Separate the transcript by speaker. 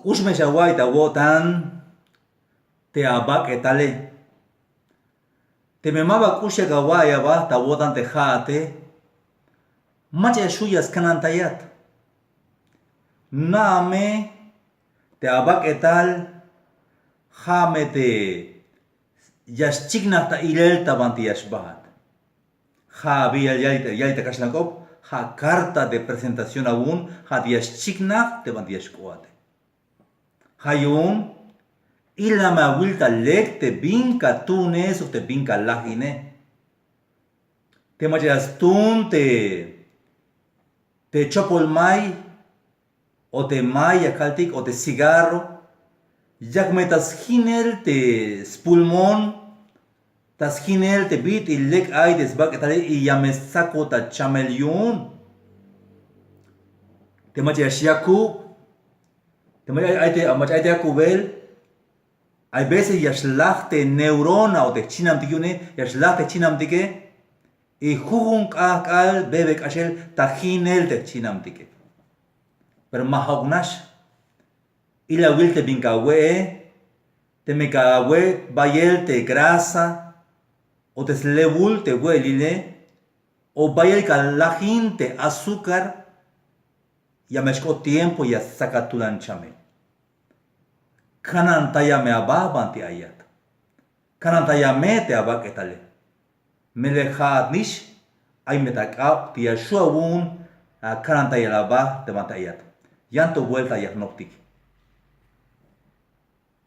Speaker 1: Usme shawai ta wotan te abak etale. Te memaba kushe gawaya ba ta wotan te jate. Macha shuyas kanantayat. Name te abak etal. Jame te yaschigna ta irel ta banti yashbat. Ja via yaita kashlankop. Ja carta de presentación aún. Ja yaschigna te banti yashkuate. Hayun ila ma wilta lek te binka tunes o te binka lagine. Te machas tun te chopol mai o te mai akaltik o te cigarro. Jak metas hinel te spulmon tas hinel te bit y lek ay desbak etale y yamesako ta chamelion. Te machas yaku te machas yakubel. Hay veces yashlachte neurona o te chinam tikune yashlachte chinam tike y jujun kakal bebek ashel tajinel te chinam tike. Pero mahognash ila wilte binkawe te mekawe bayel te grasa o te slebul te huelile o bayel kalajin te azúcar ya meshko tiempo ya sakatulan chame. Kanan taya me ababan ti ayat. Kanan taya me te abak etale. Melejad nish ay metakap ti yashua kanan taya laba te mantayat. Yanto vuelta ya noptik.